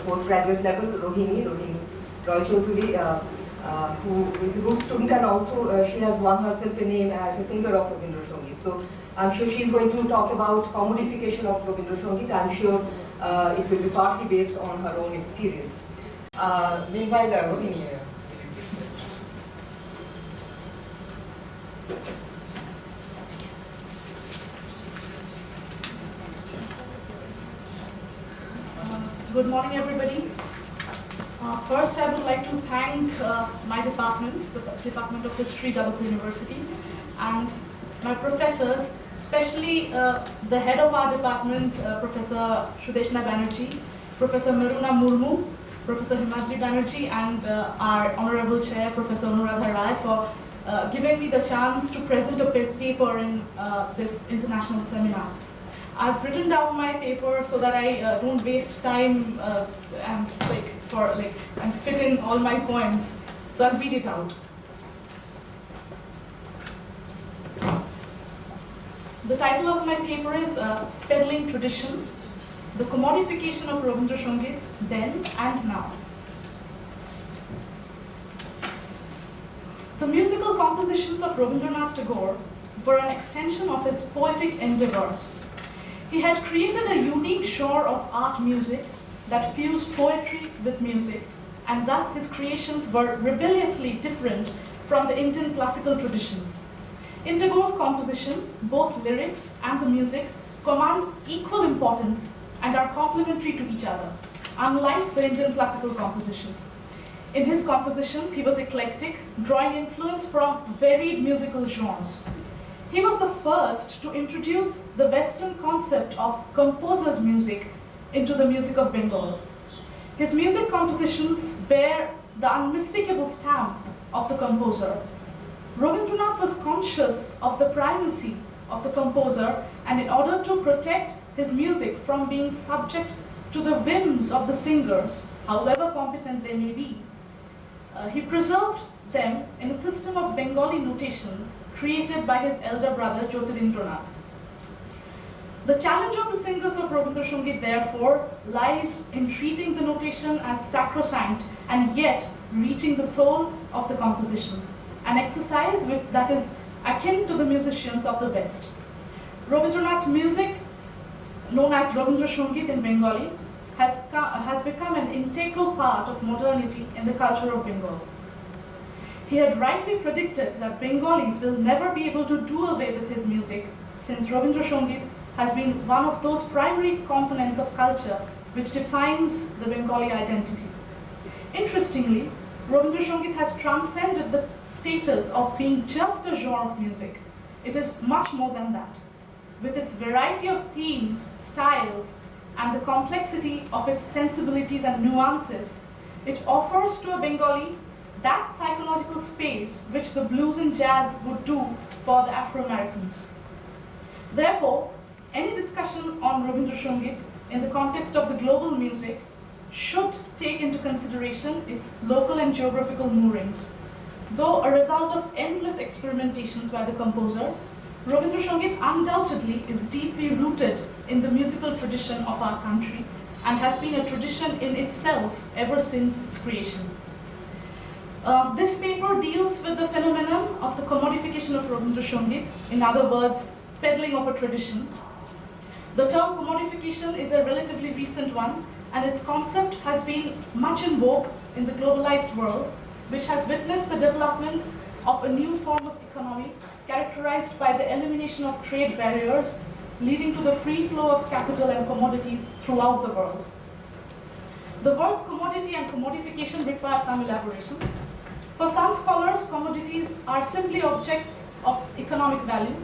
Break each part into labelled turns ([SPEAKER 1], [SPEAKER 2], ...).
[SPEAKER 1] the postgraduate level, Rohini Roy Chaudhary, who is a good student, and also she has won herself a name as a singer of Rabindra Sangeet. So I'm sure she's going to talk about commodification of Rabindra Sangeet. I'm sure it will be partly based on her own experience. Meanwhile, Rohini.
[SPEAKER 2] Good morning, everybody. First, I would like to thank my department, the Department of History, Jadavpur University, and my professors, especially the head of our department, Professor Sudeshna Banerjee, Professor Maruna Murmu, Professor Himadri Banerjee, and our Honorable Chair, Professor Anuradha Rai, for giving me the chance to present a paper in this international seminar. I've written down my paper so that I don't waste time and fit in all my points. So I'll read it out. The title of my paper is Peddling Tradition, the Commodification of Rabindra Sangeet Then and Now. The musical compositions of Rabindranath Tagore were an extension of his poetic endeavors. He had created a unique genre of art music that fused poetry with music, and thus his creations were rebelliously different from the Indian classical tradition. In Tagore's compositions, both lyrics and the music command equal importance and are complementary to each other, unlike the Indian classical compositions. In his compositions, he was eclectic, drawing influence from varied musical genres. He was the first to introduce the Western concept of composer's music into the music of Bengal. His music compositions bear the unmistakable stamp of the composer. Rabindranath was conscious of the primacy of the composer, and in order to protect his music from being subject to the whims of the singers, however competent they may be, he preserved them in a system of Bengali notation created by his elder brother Jyotirindranath. The challenge of the singers of Rabindra Sangeet, therefore, lies in treating the notation as sacrosanct and yet reaching the soul of the composition, an exercise that is akin to the musicians of the West. Rabindranath music, known as Rabindra Sangeet in Bengali, has become an integral part of modernity in the culture of Bengal. He had rightly predicted that Bengalis will never be able to do away with his music, since Rabindra Sangeet has been one of those primary components of culture which defines the Bengali identity. Interestingly, Rabindra Sangeet has transcended the status of being just a genre of music. It is much more than that. With its variety of themes, styles, and the complexity of its sensibilities and nuances, it offers to a Bengali that psychological space which the blues and jazz would do for the Afro-Americans. Therefore, any discussion on Rabindra Sangeet in the context of the global music should take into consideration its local and geographical moorings. Though a result of endless experimentations by the composer, Rabindra Sangeet undoubtedly is deeply rooted in the musical tradition of our country and has been a tradition in itself ever since its creation. This paper deals with the phenomenon of the commodification of Rabindra Sangeet, in other words, peddling of a tradition. The term commodification is a relatively recent one, and its concept has been much in vogue in the globalized world, which has witnessed the development of a new form of economy characterized by the elimination of trade barriers, leading to the free flow of capital and commodities throughout the world. The words commodity and commodification require some elaboration. For some scholars, commodities are simply objects of economic value.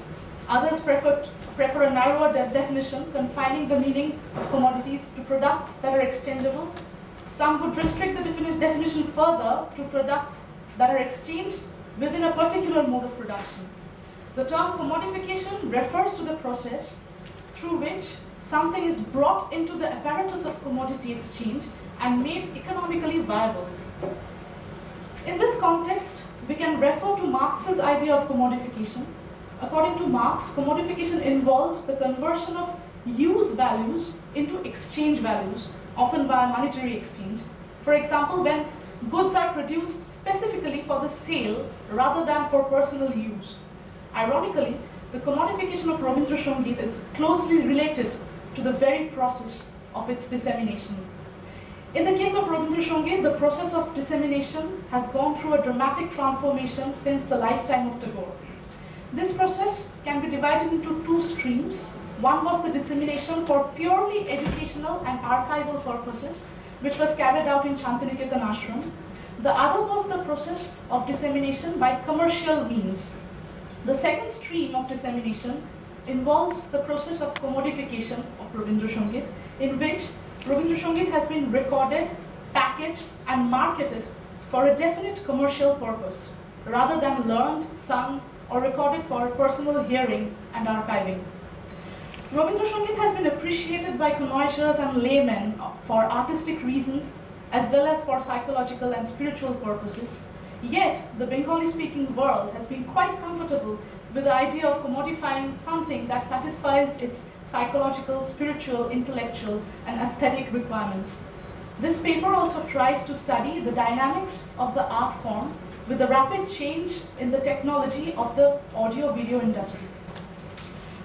[SPEAKER 2] Others prefer a narrower definition, confining the meaning of commodities to products that are exchangeable. Some would restrict the definition further to products that are exchanged within a particular mode of production. The term commodification refers to the process through which something is brought into the apparatus of commodity exchange and made economically viable. In this context, we can refer to Marx's idea of commodification. According to Marx, commodification involves the conversion of use values into exchange values, often via monetary exchange. For example, when goods are produced specifically for the sale rather than for personal use. Ironically, the commodification of Rabindra Sangeet is closely related to the very process of its dissemination. In the case of Rabindra Sangeet, the process of dissemination has gone through a dramatic transformation since the lifetime of Tagore. This process can be divided into two streams. One was the dissemination for purely educational and archival purposes, which was carried out in Shantiniketan Ashram. The other was the process of dissemination by commercial means. The second stream of dissemination involves the process of commodification of Rabindra Sangeet, in which Rabindra Sangeet has been recorded, packaged, and marketed for a definite commercial purpose, rather than learned, sung, or recorded for personal hearing and archiving. Rabindra Sangeet has been appreciated by connoisseurs and laymen for artistic reasons, as well as for psychological and spiritual purposes. Yet, the Bengali-speaking world has been quite comfortable with the idea of commodifying something that satisfies its psychological, spiritual, intellectual, and aesthetic requirements. This paper also tries to study the dynamics of the art form with the rapid change in the technology of the audio-video industry.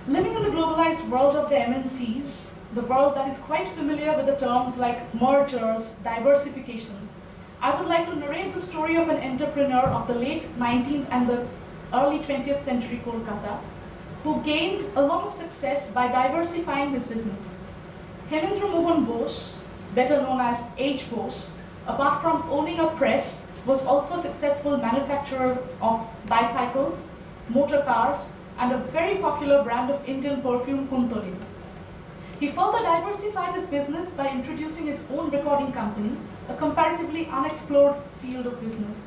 [SPEAKER 2] Living in the globalized world of the MNCs, the world that is quite familiar with the terms like mergers, diversification, I would like to narrate the story of an entrepreneur of the late 19th and the early 20th century Kolkata, who gained a lot of success by diversifying his business. Hemendra Mohan Bose, better known as H. Bose, apart from owning a press, was also a successful manufacturer of bicycles, motor cars, and a very popular brand of Indian perfume, Kuntolin. He further diversified his business by introducing his own recording company, a comparatively unexplored field of business.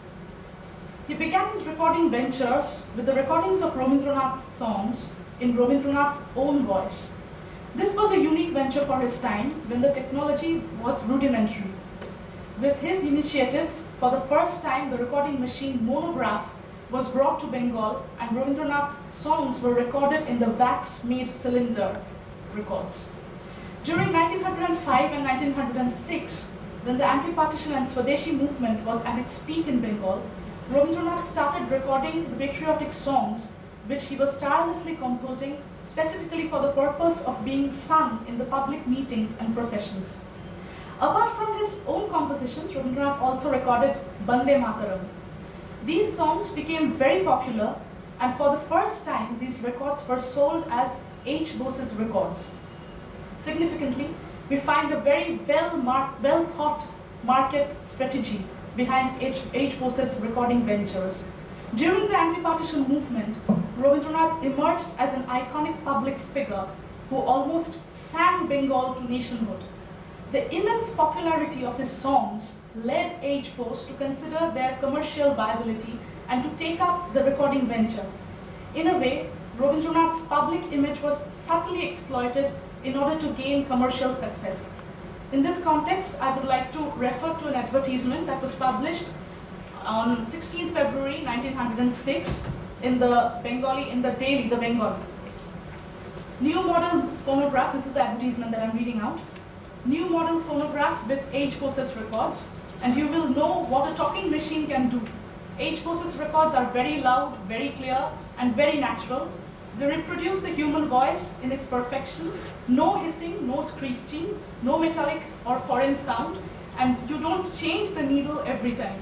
[SPEAKER 2] He began his recording ventures with the recordings of Rabindranath's songs in Rabindranath's own voice. This was a unique venture for his time when the technology was rudimentary. With his initiative, for the first time the recording machine monograph was brought to Bengal and Rabindranath's songs were recorded in the wax-made cylinder records. During 1905 and 1906, when the anti-partition and Swadeshi movement was at its peak in Bengal, Rabindranath started recording the patriotic songs which he was tirelessly composing specifically for the purpose of being sung in the public meetings and processions. Apart from his own compositions, Rabindranath also recorded Bande Mataram. These songs became very popular, and for the first time these records were sold as H. Bose's records. Significantly, we find a very well-thought market strategy behind H. Bose's recording ventures. During the anti-partition movement, Rabindranath emerged as an iconic public figure who almost sang Bengal to nationhood. The immense popularity of his songs led H. Bose to consider their commercial viability and to take up the recording venture. In a way, Rabindranath's public image was subtly exploited in order to gain commercial success. In this context, I would like to refer to an advertisement that was published on 16 February 1906 in the daily, The Bengali. New model phonograph, this is the advertisement that I'm reading out. New model phonograph with H. Bose's records, and you will know what a talking machine can do. H. Bose's records are very loud, very clear, and very natural. They reproduce the human voice in its perfection. No hissing, no screeching, no metallic or foreign sound, and you don't change the needle every time.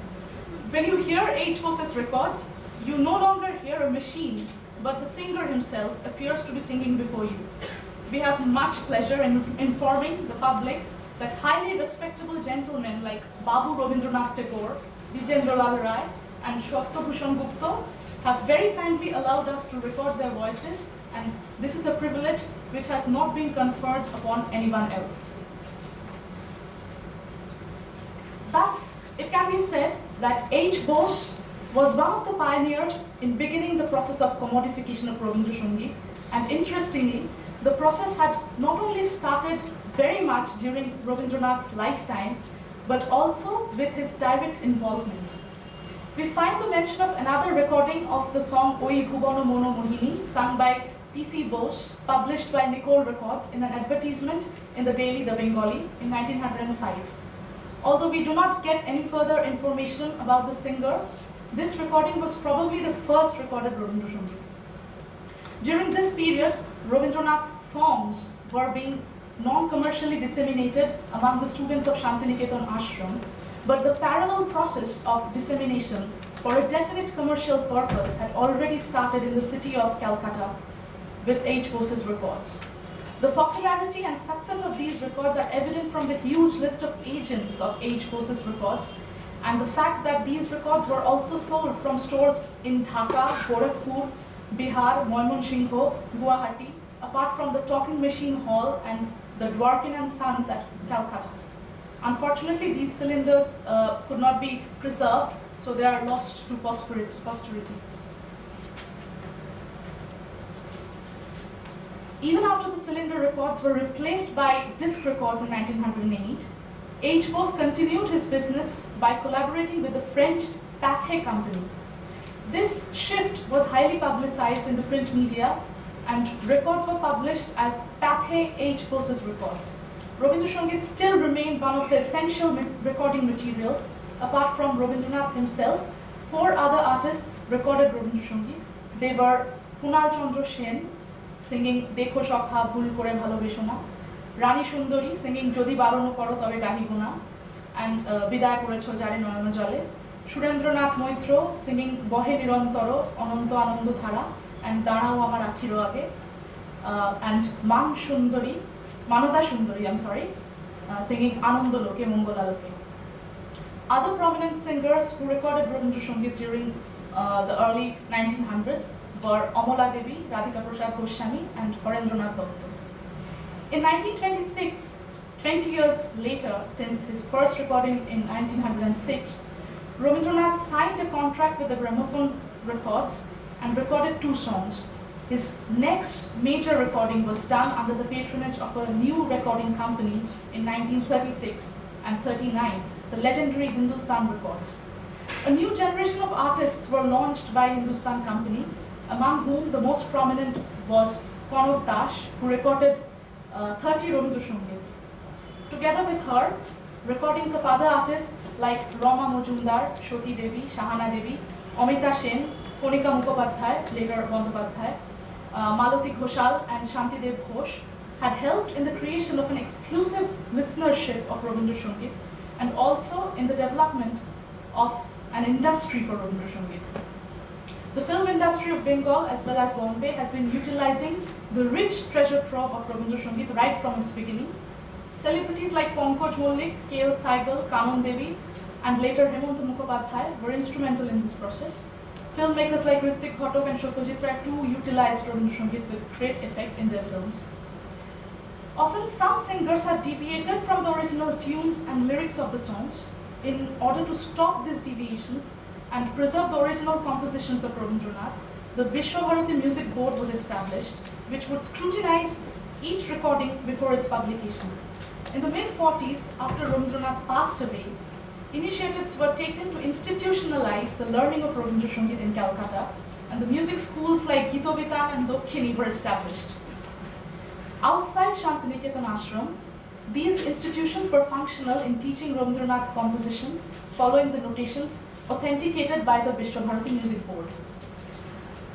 [SPEAKER 2] When you hear H. Bose's records, you no longer hear a machine, but the singer himself appears to be singing before you. We have much pleasure in informing the public that highly respectable gentlemen like Babu Rabindranath Tagore, Vijendra Lal Rai, and Shweta Bhushan Gupta have very kindly allowed us to record their voices, and this is a privilege which has not been conferred upon anyone else. Thus, it can be said that H. Bose was one of the pioneers in beginning the process of commodification of Rabindra Sangeet, and interestingly, the process had not only started very much during Rabindranath's lifetime, but also with his direct involvement. We find the mention of another recording of the song Oi Bhubana Mono Mohini, sung by PC Bose, published by Nicole Records in an advertisement in the daily The Bengali in 1905. Although we do not get any further information about the singer, this recording was probably the first recorded Rabindra Sangeet. During this period, Rabindranath's songs were being non-commercially disseminated among the students of Shantiniketan Ashram, but the parallel process of dissemination for a definite commercial purpose had already started in the city of Calcutta with H. Bose's records. The popularity and success of these records are evident from the huge list of agents of H. Bose's records and the fact that these records were also sold from stores in Dhaka, Gorakhpur, Bihar, Moymonsingo, Guwahati, apart from the Talking Machine Hall and the Dwarkin and Sons at Calcutta. Unfortunately, these cylinders could not be preserved, so they are lost to posterity. Even after the cylinder records were replaced by disc records in 1908, H. Bose continued his business by collaborating with the French Pathé company. This shift was highly publicized in the print media, and records were published as Pathé H. Bose's records. Rabindra Sangeet still remained one of the essential recording materials. Apart from Rabindranath himself, 4 other artists recorded Rabindra Sangeet. They were Kunal Chandra Sen, singing Dekho Shakha Bhul Kore Bhalobesho Na, Rani Sundari singing Jodi Barono Koro Tobe Gahibo Na, and Biday Korecho Jare Noyono Jale, Surendranath Moitro singing Bohe Nirantoro Ananto Anando Dhara and Darao Amar Akhiro Age, and Manoda Sundari, singing Anando Loke Mongola Loke. Other prominent singers who recorded Rabindra Sangeet during the early 1900s were Amala Devi, Radhika Prasad Goswami, and Harendranath Dotto. In 1926, 20 years later, since his first recording in 1906, Rabindranath signed a contract with the Gramophone Records and recorded 2 songs. His next major recording was done under the patronage of a new recording company in 1936 and 39, the legendary Hindustan Records. A new generation of artists were launched by Hindustan Company, among whom the most prominent was Konor Das, who recorded 30 Rabindra Sangeets. Together with her, recordings of other artists like Rama Majumdar, Shoti Devi, Shahana Devi, Amita Sen, Konika Mukhopadhyay, later Bandyopadhyay, Malati Ghoshal and Shantidev Ghosh had helped in the creation of an exclusive listenership of Rabindra Sangeet and also in the development of an industry for Rabindra Sangeet. The film industry of Bengal as well as Bombay has been utilizing the rich treasure trove of Rabindra Sangeet right from its beginning. Celebrities like Pankaj Mollik, K.L. Saigal, Kanan Devi, and later Hemanta Mukhopadhyay were instrumental in this process. Filmmakers like Hrithik Ghatak and Satyajit Ray too utilized Rabindra Sangeet with great effect in their films. Often some singers have deviated from the original tunes and lyrics of the songs. In order to stop these deviations and preserve the original compositions of Rabindranath, the Vishwabharati Music Board was established, which would scrutinize each recording before its publication. In the mid-40s, after Rabindranath passed away, initiatives were taken to institutionalize the learning of Rabindra Sangeet in Calcutta, and the music schools like Gitobitan and Dokkhini were established. Outside Shantiniketan Ashram, these institutions were functional in teaching Rabindranath's compositions, following the notations authenticated by the Vishwabharati Music Board.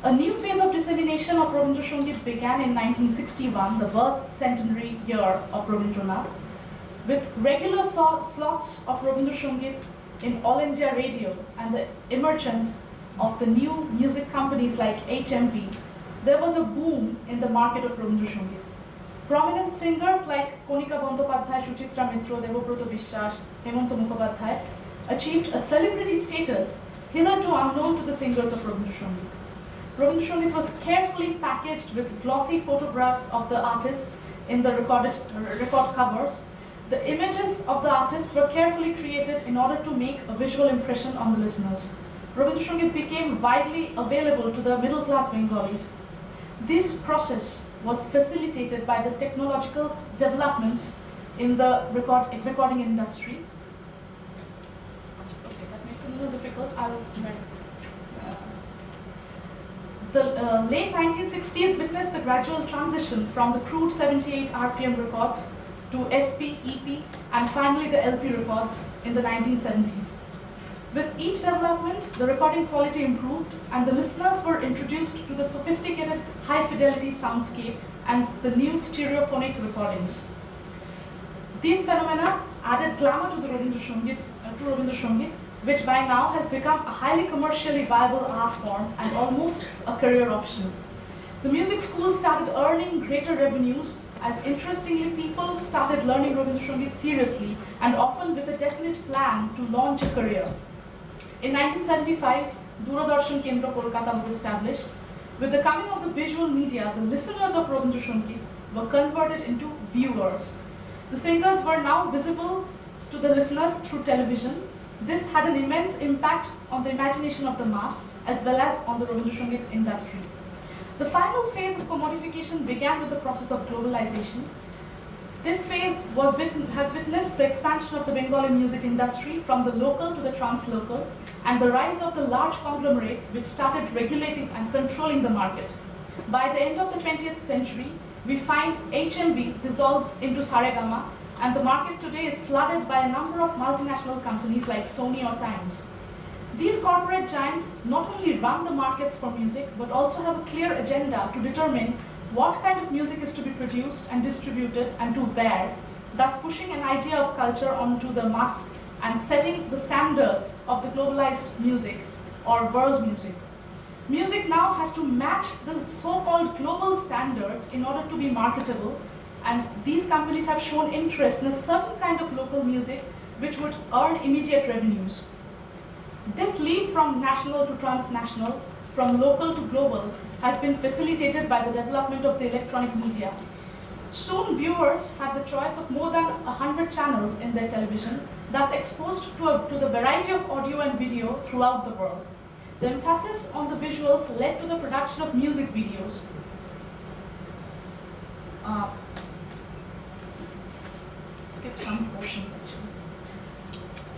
[SPEAKER 2] A new phase of dissemination of Rabindra Sangeet began in 1961, the birth centenary year of Rabindranath, with regular slots of Rabindra Sangeet in All India Radio and the emergence of the new music companies like HMV. There was a boom in the market of Rabindra Sangeet. Prominent singers like Konika Bandyopadhyay, Suchitra Mitra, Devobrata Bishwas, Hemanta Mukhopadhyay achieved a celebrity status hitherto unknown to the singers of Rabindra Sangeet. Rabindra Sangeet was carefully packaged with glossy photographs of the artists in the record covers. The images of the artists were carefully created in order to make a visual impression on the listeners. Rabindra Sangeet became widely available to the middle-class Bengalis. This process was facilitated by the technological developments in the recording industry. Okay, that makes it a little difficult. I'll try. The late 1960s witnessed the gradual transition from the crude 78 RPM records to SP, EP, and finally the LP records in the 1970s. With each development, the recording quality improved and the listeners were introduced to the sophisticated high-fidelity soundscape and the new stereophonic recordings. These phenomena added glamour to the Rabindra Sangeet, which by now has become a highly commercially viable art form and almost a career option. The music school started earning greater revenues as interestingly people started learning Rabindra Sangeet seriously and often with a definite plan to launch a career. In 1975, Doordarshan Kendra Kolkata was established. With the coming of the visual media, the listeners of Rabindra Sangeet were converted into viewers. The singers were now visible to the listeners through television. This had an immense impact on the imagination of the mass as well as on the Rabindra Sangeet industry. The final phase of commodification began with the process of globalization. This phase has witnessed the expansion of the Bengali music industry from the local to the translocal and the rise of the large conglomerates which started regulating and controlling the market. By the end of the 20th century, we find HMV dissolves into Saregama, and the market today is flooded by a number of multinational companies like Sony or Times. These corporate giants not only run the markets for music, but also have a clear agenda to determine what kind of music is to be produced and distributed and to where, thus pushing an idea of culture onto the mass and setting the standards of the globalized music or world music. Music now has to match the so-called global standards in order to be marketable, and these companies have shown interest in a certain kind of local music which would earn immediate revenues. This leap from national to transnational, from local to global, has been facilitated by the development of the electronic media. Soon viewers have the choice of more than 100 channels in their television, thus exposed to the variety of audio and video throughout the world. The emphasis on the visuals led to the production of music videos. Skip some portions actually.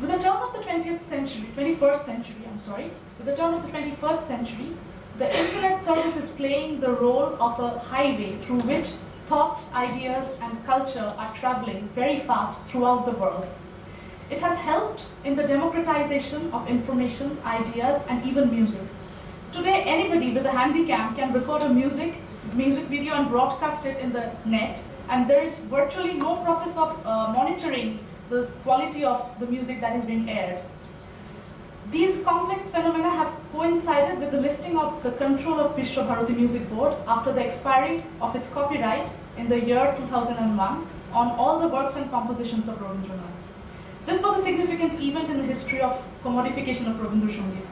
[SPEAKER 2] With the turn of the 21st century, the internet service is playing the role of a highway through which thoughts, ideas, and culture are traveling very fast throughout the world. It has helped in the democratization of information, ideas, and even music. Today, anybody with a handycam can record a music video and broadcast it in the net, and there is virtually no process of monitoring the quality of the music that is being aired. These complex phenomena have coincided with the lifting of the control of Vishwa Bharati Music Board after the expiry of its copyright in the year 2001 on all the works and compositions of Rabindranath. This was a significant event in the history of commodification of Rabindra Sangeet.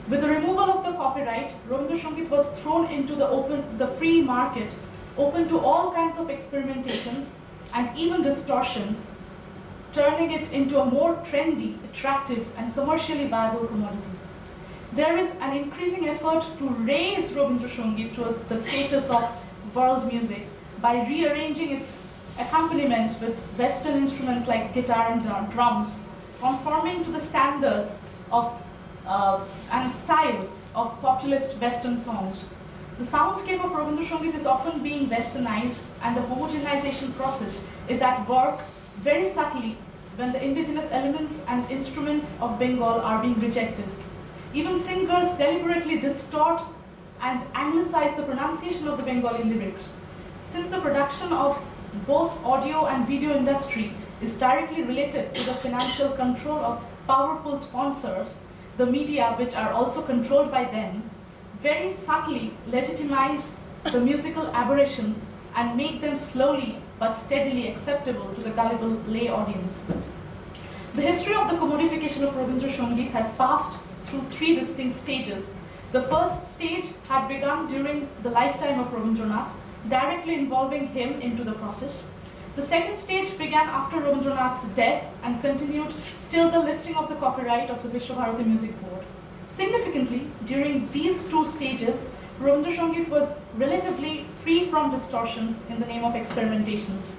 [SPEAKER 2] With the removal of the copyright, Rabindra Sangeet was thrown into the free market, open to all kinds of experimentations and even distortions, turning it into a more trendy, attractive, and commercially viable commodity. There is an increasing effort to raise Rabindra Sangeet to the status of world music by rearranging its accompaniment with Western instruments like guitar and drums, conforming to the standards of and styles of populist Western songs. The soundscape of Rabindra Sangeet is often being westernized, and the homogenization process is at work very subtly when the indigenous elements and instruments of Bengal are being rejected. Even singers deliberately distort and anglicize the pronunciation of the Bengali lyrics. Since the production of both audio and video industry is directly related to the financial control of powerful sponsors, the media, which are also controlled by them, very subtly legitimize the musical aberrations and make them slowly but steadily acceptable to the gullible lay audience. The history of the commodification of Rabindra Sangeet has passed through three distinct stages. The first stage had begun during the lifetime of Rabindranath, directly involving him into the process. The second stage began after Rabindranath's death and continued till the lifting of the copyright of the Vishwa Bharati Music Board. Significantly, during these two stages, Rabindra Sangeet was relatively free from distortions in the name of experimentations.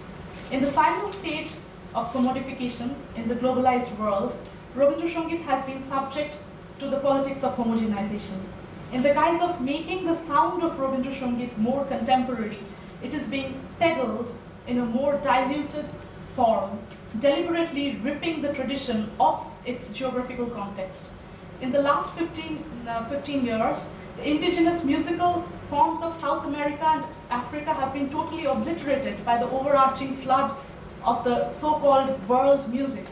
[SPEAKER 2] In the final stage of commodification in the globalized world, Rabindra Sangeet has been subject to the politics of homogenization. In the guise of making the sound of Rabindra Sangeet more contemporary, it is being peddled in a more diluted form, deliberately ripping the tradition off its geographical context. In the last 15 years, the indigenous musical forms of South America and Africa have been totally obliterated by the overarching flood of the so-called world music.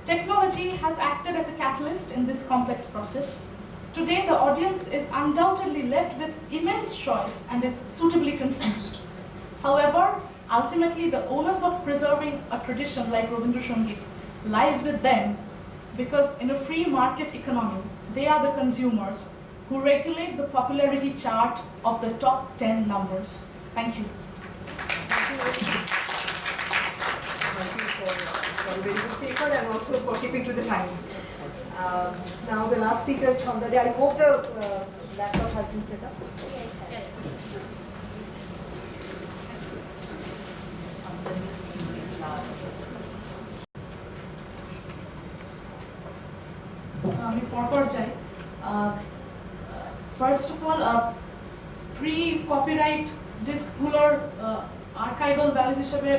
[SPEAKER 2] Technology has acted as a catalyst in this complex process. Today, the audience is undoubtedly left with immense choice and is suitably confused. However, ultimately, the onus of preserving a tradition like Rabindra Sangeet lies with them, because in a free market economy, they are the consumers who regulate the popularity chart of the top 10 numbers. Thank you.
[SPEAKER 1] Thank you for a very good speaker and also for keeping to the time. Now the last speaker, Chandade. I hope the laptop has been set up.
[SPEAKER 2] আমি পরপর যাই। First of all, pre copyright ডিস্কগুলোর archival value হিসেবে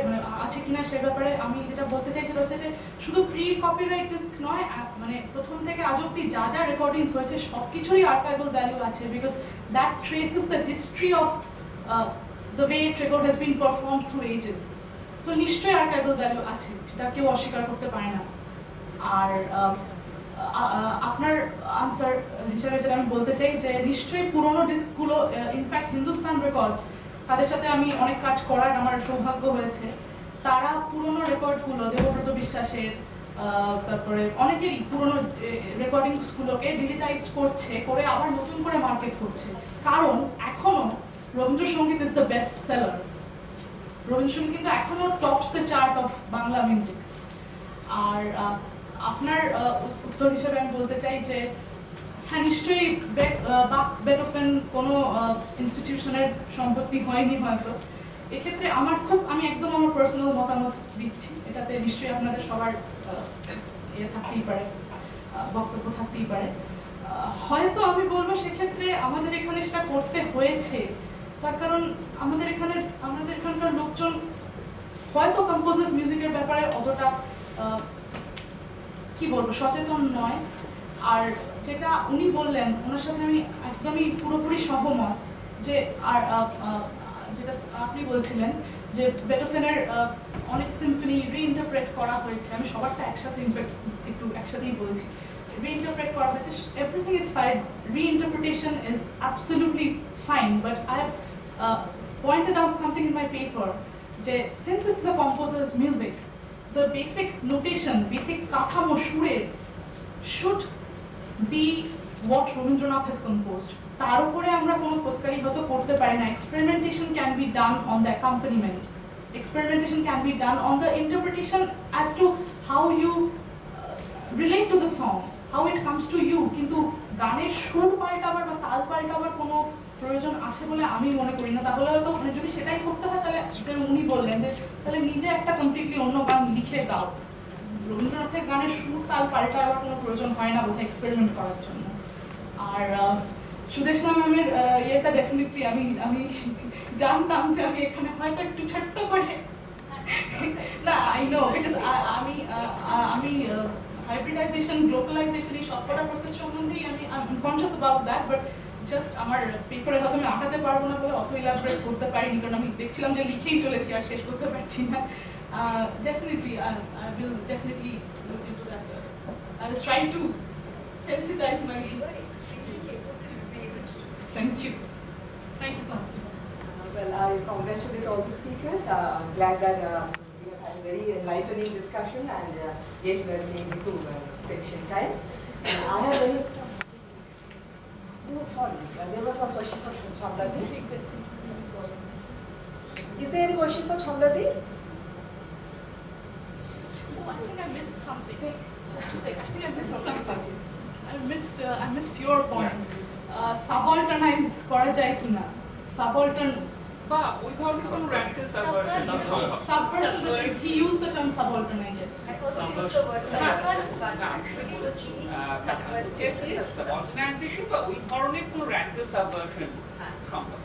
[SPEAKER 2] আছে কিনা সে ব্যাপারে আমি যেটা বলতে চাই সেটা হচ্ছে যে শুধু প্রি কপিরাইট ডিস্ক নয়, মানে প্রথম থেকে আজ অব্দি যা যা রেকর্ডিংস হয়েছে সব কিছুরই আর্কাইভাল ভ্যালু আছে, because that traces the history of the way record has been performed through ages. তো নিশ্চয়ই আর্কাইভাল ভ্যালু আছে, সেটা কেউ অস্বীকার করতে পারে না। আর আপনার আনসার হিসেবে যেটা আমি বলতে চাই যে নিশ্চয়ই পুরোনো ডিস্কগুলো, ইনফ্যাক্ট হিন্দুস্তান রেকর্ডস, তাদের সাথে আমি অনেক কাজ করার আমার সৌভাগ্য হয়েছে, তারা পুরোনো রেকর্ডগুলো দেবব্রত বিশ্বাসের, তারপরে অনেকেরই পুরোনো রেকর্ডিংসগুলোকে ডিজিটাইজড করছে, করে আবার নতুন করে মার্কেট করছে, কারণ এখনো Rabindrasangeet is the best seller. Rabindrasangeet কিন্তু এখনো tops the chart of Bangla music. আর আপনার উত্তর হিসেবে আমি বলতে চাই যে হ্যাঁ, নিশ্চয়ই বাক বেথোভেন কোনো ইনস্টিটিউশনের সম্পত্তি হয়নি হয়তো। এক্ষেত্রে আমি একদম আমার পার্সোনাল মতামত দিচ্ছি, এটাতে নিশ্চয়ই আপনাদের সবার থাকতেই পারে, বক্তব্য থাকতেই পারে। হয়তো আমি বলবো সেক্ষেত্রে আমাদের এখানে সেটা করতে হয়েছে, তার কারণ আমাদের এখানকার লোকজন হয়তো কম্পোজার্স মিউজিকের ব্যাপারে অতটা কি বলবো সচেতন নয়। আর যেটা উনি বললেন, ওনার সাথে আমি একদমই পুরোপুরি সহমত, যে আর যেটা আপনি বলছিলেন যে বেথোভেনের অনেক সিম্ফনি রিইন্টারপ্রেট করা হয়েছে, আমি সবারটা একসাথে একটু একসাথেই বলছি, রিইন্টারপ্রেট করা হয়েছে, everything is fine, reinterpretation is absolutely fine, but I have pointed out something in my paper যে since it's a composer's music, the basic notation, basic কাঠামো সুরের should be what Rabindranath has composed. তার উপরে আমরা কোনো খোদকারি হয়তো করতে পারি না। Experimentation can be done on the accompaniment. Experimentation can be done on the interpretation as to how you relate to the song, how it comes to you. কিন্তু গানের সুর পাল্টাবার বা তাল পাল্টাবার কোনো প্রয়োজন আছে বলে আমি মনে করি না। তাহলে হয়তো যদি সেটাই করতে হয়, তাহলে উনি বললেন যে তাহলে নিজে একটা কমপ্লিটলি অন্য গান লিখে গাও। রবীন্দ্রনাথের গানের সুর তাল পাল্টাবার কোনো প্রয়োজন হয় না বোধহয় এক্সপেরিমেন্ট করার জন্য। আর সুদেশনা ম্যামের ইয়েটা ডেফিনেটলি আমি জানতাম যে আমি এখানে হয়তো একটু ছোট্ট করে না, আই নো, বিকজ আমি হাইব্রিডাইজেশন, গ্লোবালাইজেশন, এই সবকটা প্রসেস সম্বন্ধেই আমি conscious about that, but just আমার পেপারে হয়তো আমি আঁকাতে পারবো না বলে অত ইলাবরেট করতে পারিনি, কারণ আমি দেখছিলাম যে লিখেই চলেছি আর শেষ করতে পারছি না। Definitely, I will definitely look into that. I will try to sensitize my. You are extremely capable to be able to do it. Thank you. Thank you so much.
[SPEAKER 1] Well, I congratulate all the speakers. I'm glad that we have had a very enlivening discussion, and yet we are being into fiction time. And I have very. Oh, sorry. There was one question for Chandade. Is there any question for Chandade?
[SPEAKER 2] Oh, I think I missed something. Just a second. I think I missed something. I missed your point. Subalternize করা যায় কিনা? Subaltern.
[SPEAKER 3] Without some radical subversion.
[SPEAKER 2] Subversion. He used the term subaltern, I guess.
[SPEAKER 4] I also use the word subversion, but actually it was really
[SPEAKER 3] organization বা ওই ধরনের কোনো radical subversion সম্ভব।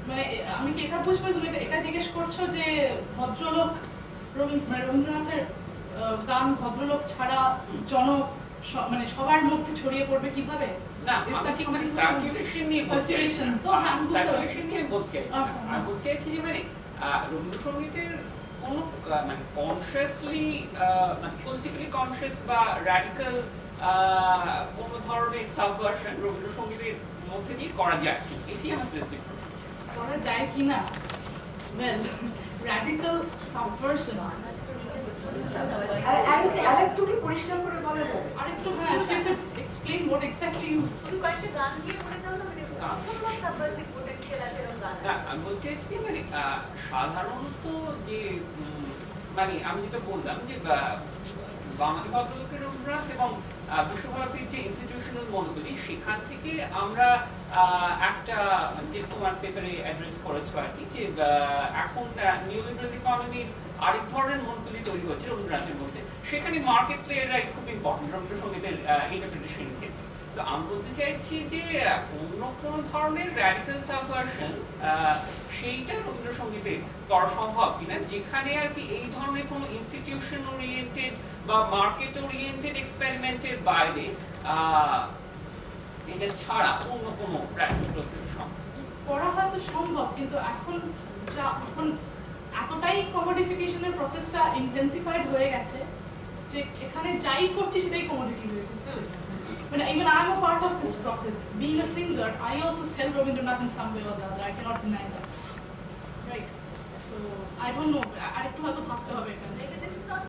[SPEAKER 2] মানে আমি কি এটা বুঝবো, তুমি এটা জিজ্ঞেস করছো যে ভদ্রলোক রবীন্দ্রনাথের গান ভদ্রলোক ছাড়া মানে সবার মধ্যে ছড়িয়ে পড়বে কিভাবে?
[SPEAKER 3] না, আমি কি মানে সার্কুলেশন নিয়ে বলছি,
[SPEAKER 2] সার্কুলেশন তো হ্যাঁ আমি বুঝতে পারছি।
[SPEAKER 3] সার্কুলেশন নিয়ে বলছি।
[SPEAKER 2] আচ্ছা,
[SPEAKER 3] আমি বলছি যে মানে রবীন্দ্রসঙ্গীতের কোনো মানে কনসিয়াসলি মানে পলিটিক্যালি কনসিয়াস বা র্যাডিক্যাল কোনো ধরনের সাবভার্সন রবীন্দ্রসঙ্গীতের মধ্যে দিয়ে করা যায়, এটি আমার সৃষ্টি
[SPEAKER 2] করা যায় কিনা, ওয়েল র্যাডিক্যাল সাবভার্সন
[SPEAKER 1] আরেকটু কি পরিষ্কার করে বলা যাবে?
[SPEAKER 2] আরেকটু হ্যাঁ if you could explain what exactly you
[SPEAKER 4] কয়েকটা গান দিয়ে বলে দাও না, মানে অসম্ভব সাবভার্সিভ পোটেনশিয়াল আছে এরকম গান।
[SPEAKER 3] না, আমি বলছি যে মানে সাধারণত যে মানে আমি যেটা বললাম যে বাঙালি ভদ্রলোকের রবীন্দ্রনাথ এবং বিশ্বভারতীর যে ইনস্টিটিউশনাল মনোবলি, সেখান থেকে আমরা একটা যে তোমার পেপারে অ্যাড্রেস করেছো আর কি, যে এখন নিউ লিবারাল ইকোনমির আরেক ধরনের মনোবলি তৈরি হচ্ছে রবীন্দ্রনাথের মধ্যে, সেখানে মার্কেট প্লেয়াররা খুব ইম্পর্টেন্ট রবীন্দ্রসঙ্গীতের ইন্টারপ্রিটেশনের ক্ষেত্রে। তো আমি বলতে চাইছি যে অন্য কোনো ধরনের র্যাডিক্যাল সাবভার্সন সেইটা রবীন্দ্রসঙ্গীতে করা সম্ভব কিনা, যেখানে আর কি এই ধরনের কোনো ইনস্টিটিউশন ওরিয়েন্টেড বা মার্কেট ওরিয়েন্টেড এক্সপেরিমেন্টের বাইরে এটা ছাড়া অন্য কোনো র্যাডিক্যাল প্রসেস সম্ভব।
[SPEAKER 2] করা হয়তো সম্ভব, কিন্তু এখন এতটাই কমোডিফিকেশনের প্রসেসটা ইন্টেন্সিফাইড হয়ে গেছে যে এখানে যাই করছি সেটাই কমোডিটি হয়ে যাচ্ছে। When even I'm a part of this process, being a singer, I also sell Rabindranath in some way or the other. I cannot deny that. Right? So I don't know. I have to have to